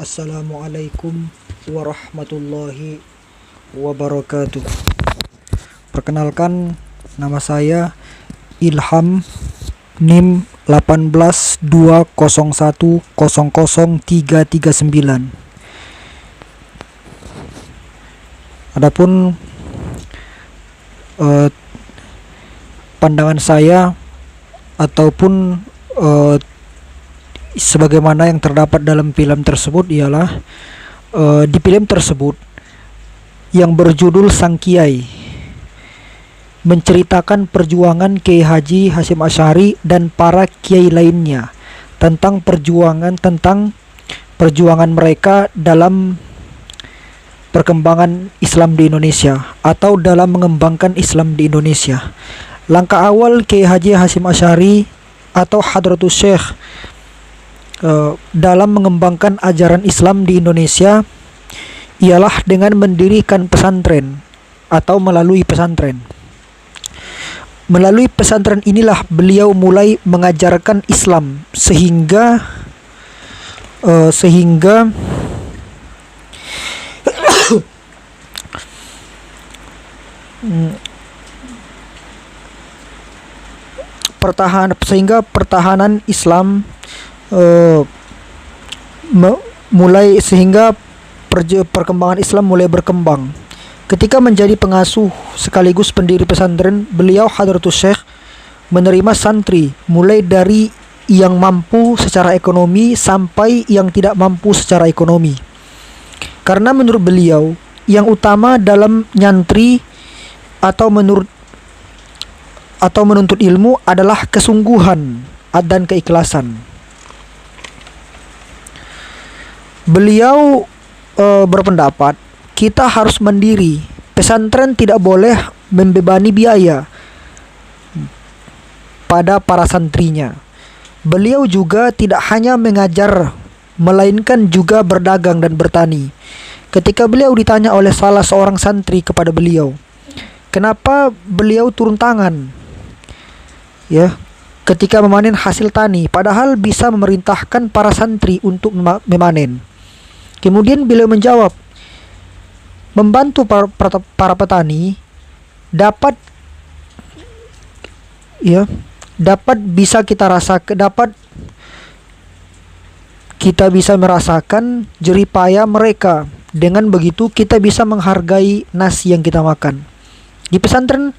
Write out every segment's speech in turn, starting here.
Assalamualaikum warahmatullahi wabarakatuh. Perkenalkan, nama saya Ilham, NIM 1820100339. Adapun pandangan saya ataupun sebagaimana yang terdapat dalam film tersebut ialah di film tersebut yang berjudul Sang Kiai menceritakan perjuangan Kiai Haji Hasyim Asy'ari dan para kiai lainnya tentang perjuangan mereka dalam perkembangan Islam di Indonesia atau dalam mengembangkan Islam di Indonesia. Langkah awal Kiai Haji Hasyim Asy'ari atau Hadratus Syekh dalam mengembangkan ajaran Islam di Indonesia ialah dengan mendirikan pesantren atau melalui pesantren. Melalui pesantren inilah beliau mulai mengajarkan Islam sehingga pertahanan Islam perkembangan Islam mulai berkembang. Ketika menjadi pengasuh sekaligus pendiri pesantren, beliau Hadratus Syekh menerima santri mulai dari yang mampu secara ekonomi sampai yang tidak mampu secara ekonomi. Karena menurut beliau, yang utama dalam nyantri atau menuntut ilmu adalah kesungguhan dan keikhlasan. Beliau berpendapat kita harus mandiri. Pesantren tidak boleh membebani biaya pada para santrinya. Beliau juga tidak hanya mengajar, melainkan juga berdagang dan bertani. Ketika beliau ditanya oleh salah seorang santri kepada beliau, kenapa beliau turun tangan ketika memanen hasil tani, padahal bisa memerintahkan para santri untuk memanen. Kemudian beliau menjawab, membantu para petani dapat bisa kita bisa merasakan jerih payah mereka. Dengan begitu kita bisa menghargai nasi yang kita makan. Di pesantren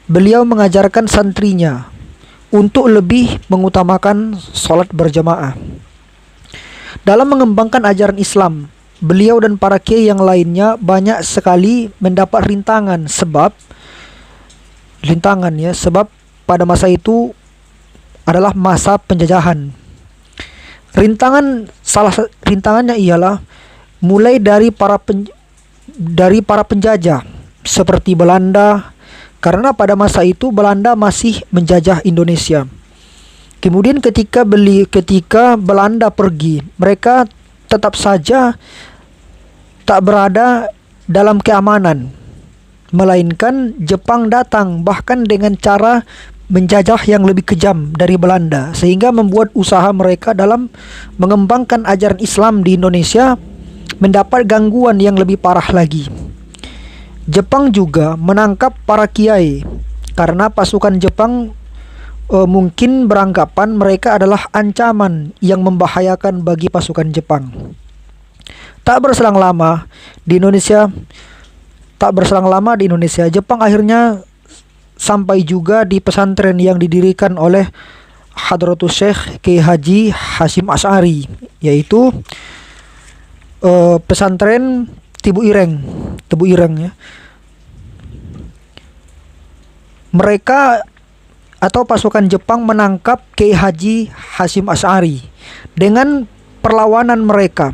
beliau mengajarkan santrinya untuk lebih mengutamakan sholat berjamaah. Dalam mengembangkan ajaran Islam, beliau dan para kiai yang lainnya banyak sekali mendapat rintangan sebab pada masa itu adalah masa penjajahan. Rintangannya ialah mulai dari para penjajah seperti Belanda, karena pada masa itu Belanda masih menjajah Indonesia. Kemudian ketika Belanda pergi, mereka tetap saja tak berada dalam keamanan, melainkan Jepang datang bahkan dengan cara menjajah yang lebih kejam dari Belanda, sehingga membuat usaha mereka dalam mengembangkan ajaran Islam di Indonesia mendapat gangguan yang lebih parah lagi. Jepang juga menangkap para kiai karena pasukan Jepang mungkin beranggapan mereka adalah ancaman yang membahayakan bagi pasukan Jepang. Tak berselang lama di Indonesia, Jepang akhirnya sampai juga di pesantren yang didirikan oleh Hadratus Syekh Kiai Haji Hasyim Asy'ari, yaitu pesantren Tebu Ireng ya. Mereka atau pasukan Jepang menangkap Kiai Haji Hasyim Asy'ari. Dengan perlawanan mereka,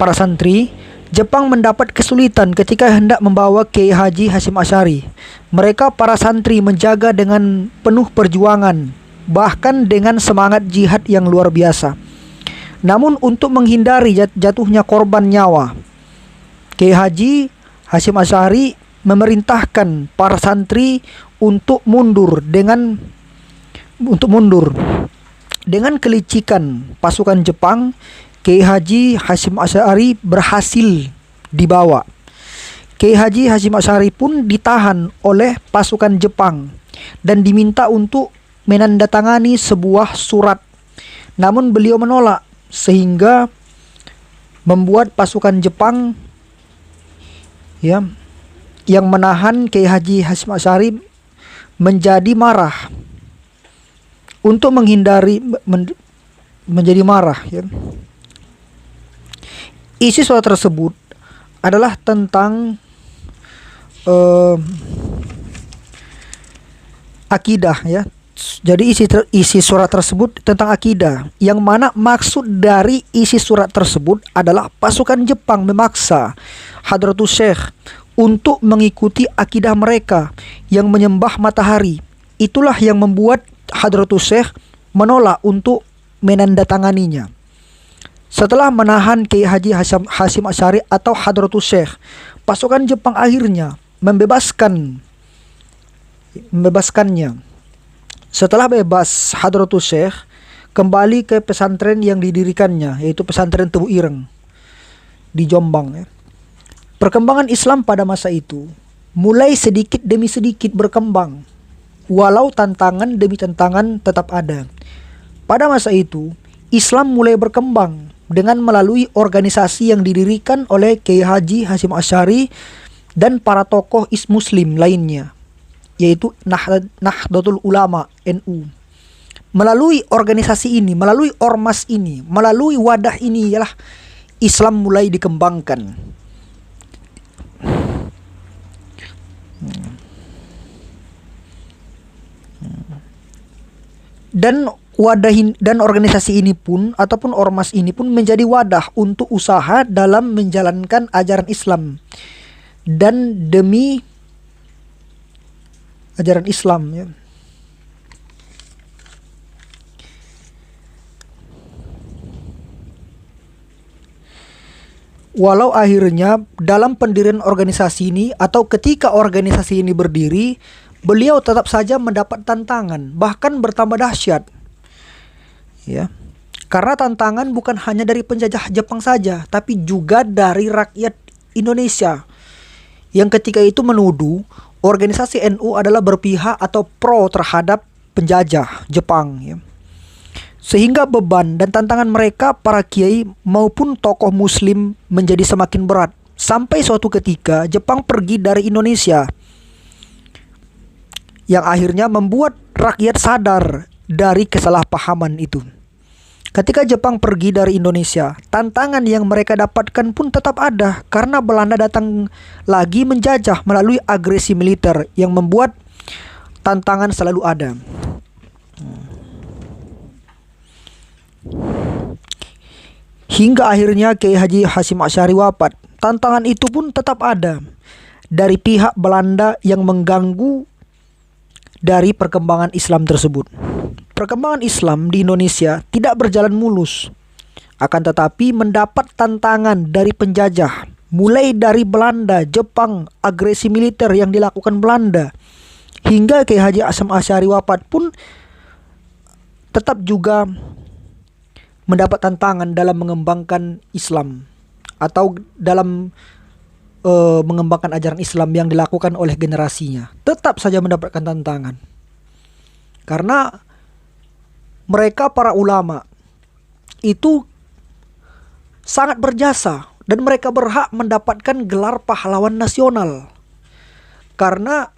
para santri, Jepang mendapat kesulitan ketika hendak membawa Kiai Haji Hasyim Asy'ari. Mereka para santri menjaga dengan penuh perjuangan, bahkan dengan semangat jihad yang luar biasa. Namun untuk menghindari jatuhnya korban nyawa, Kiai Haji Hasyim Asy'ari memerintahkan para santri untuk mundur. Dengan kelicikan pasukan Jepang, Kiai Haji Hasyim Asy'ari berhasil dibawa. Kiai Haji Hasyim Asy'ari pun ditahan oleh pasukan Jepang dan diminta untuk menandatangani sebuah surat. Namun beliau menolak, sehingga membuat pasukan Jepang yang menahan Kiai Haji Hasyim Asy'ari menjadi marah. Untuk menghindari menjadi marah, isi surat tersebut adalah tentang akidah, Jadi isi surat tersebut tentang akidah, yang mana maksud dari isi surat tersebut adalah pasukan Jepang memaksa Hadratus Syekh untuk mengikuti akidah mereka yang menyembah matahari. Itulah yang membuat Hadratus Syekh menolak untuk menandatanganinya. Setelah menahan Kiai Haji Hasyim Asy'ari atau Hadratus Syekh, pasukan Jepang akhirnya membebaskannya. Setelah bebas, Hadratus Syekh kembali ke pesantren yang didirikannya, yaitu pesantren Tebu Ireng di Jombang. Perkembangan Islam pada masa itu mulai sedikit demi sedikit berkembang, walau tantangan demi tantangan tetap ada. Pada masa itu, Islam mulai berkembang dengan melalui organisasi yang didirikan oleh Kiai Haji Hasyim Asy'ari dan para tokoh Muslim lainnya, yaitu Nahdlatul Ulama NU. Melalui organisasi ini, melalui ormas ini, melalui wadah ini ialah Islam mulai dikembangkan. Dan organisasi ini pun ataupun ormas ini pun menjadi wadah untuk usaha dalam menjalankan ajaran Islam dan demi ajaran Islam, Walau akhirnya dalam pendirian organisasi ini atau ketika organisasi ini berdiri, beliau tetap saja mendapat tantangan, bahkan bertambah dahsyat. Karena tantangan bukan hanya dari penjajah Jepang saja, tapi juga dari rakyat Indonesia yang ketika itu menuduh organisasi NU adalah berpihak atau pro terhadap penjajah Jepang. Sehingga beban dan tantangan mereka, para kiai maupun tokoh muslim, menjadi semakin berat. Sampai suatu ketika Jepang pergi dari Indonesia, yang akhirnya membuat rakyat sadar dari kesalahpahaman itu. Ketika Jepang pergi dari Indonesia, tantangan yang mereka dapatkan pun tetap ada, karena Belanda datang lagi menjajah melalui agresi militer yang membuat tantangan selalu ada. Hingga akhirnya Kiai Haji Hasyim Asy'ari wafat, tantangan itu pun tetap ada dari pihak Belanda yang mengganggu dari perkembangan Islam tersebut. Perkembangan Islam di Indonesia tidak berjalan mulus, akan tetapi mendapat tantangan dari penjajah, mulai dari Belanda, Jepang, agresi militer yang dilakukan Belanda, hingga Kiai Haji Hasyim Asy'ari wafat pun tetap juga mendapat tantangan dalam mengembangkan Islam atau dalam mengembangkan ajaran Islam yang dilakukan oleh generasinya. Tetap saja mendapatkan tantangan, karena mereka para ulama itu sangat berjasa dan mereka berhak mendapatkan gelar pahlawan nasional, karena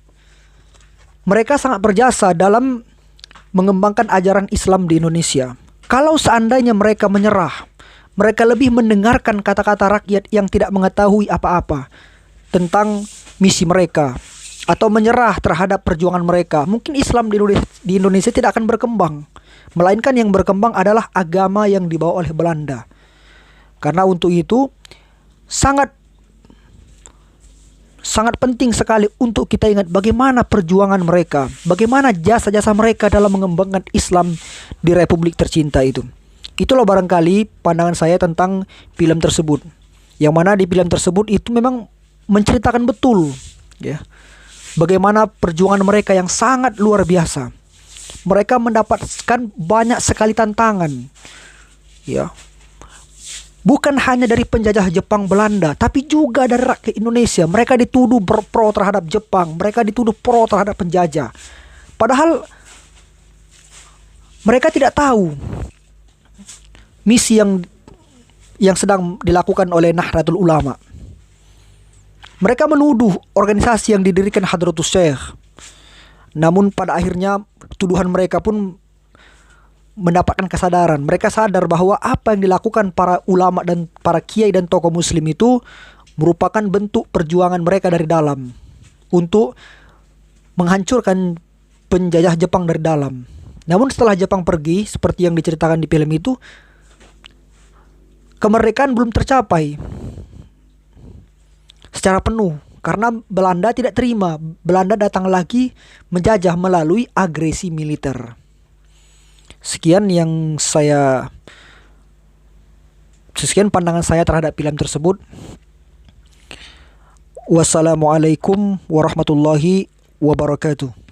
mereka sangat berjasa dalam mengembangkan ajaran Islam di Indonesia. Kalau seandainya mereka menyerah, mereka lebih mendengarkan kata-kata rakyat yang tidak mengetahui apa-apa tentang misi mereka, atau menyerah terhadap perjuangan mereka, mungkin Islam di Indonesia tidak akan berkembang. Melainkan yang berkembang adalah agama yang dibawa oleh Belanda. Karena untuk itu sangat penting sekali untuk kita ingat bagaimana perjuangan mereka, bagaimana jasa-jasa mereka dalam mengembangkan Islam di Republik tercinta itu. Itulah barangkali pandangan saya tentang film tersebut, yang mana di film tersebut itu memang menceritakan betul bagaimana perjuangan mereka yang sangat luar biasa. Mereka mendapatkan banyak sekali tantangan, Bukan hanya dari penjajah Jepang Belanda, tapi juga dari rakyat Indonesia. Mereka dituduh pro terhadap Jepang, mereka dituduh pro terhadap penjajah. Padahal mereka tidak tahu misi yang sedang dilakukan oleh Nahdlatul Ulama. Mereka menuduh organisasi yang didirikan Hadratus Syekh. Namun pada akhirnya tuduhan mereka pun mendapatkan kesadaran. Mereka sadar bahwa apa yang dilakukan para ulama dan para kiai dan tokoh muslim itu merupakan bentuk perjuangan mereka dari dalam untuk menghancurkan penjajah Jepang dari dalam. Namun setelah Jepang pergi, seperti yang diceritakan di film itu, kemerdekaan belum tercapai secara penuh karena Belanda tidak terima. Belanda datang lagi menjajah melalui agresi militer. Sekian pandangan saya terhadap film tersebut. Wassalamualaikum warahmatullahi wabarakatuh.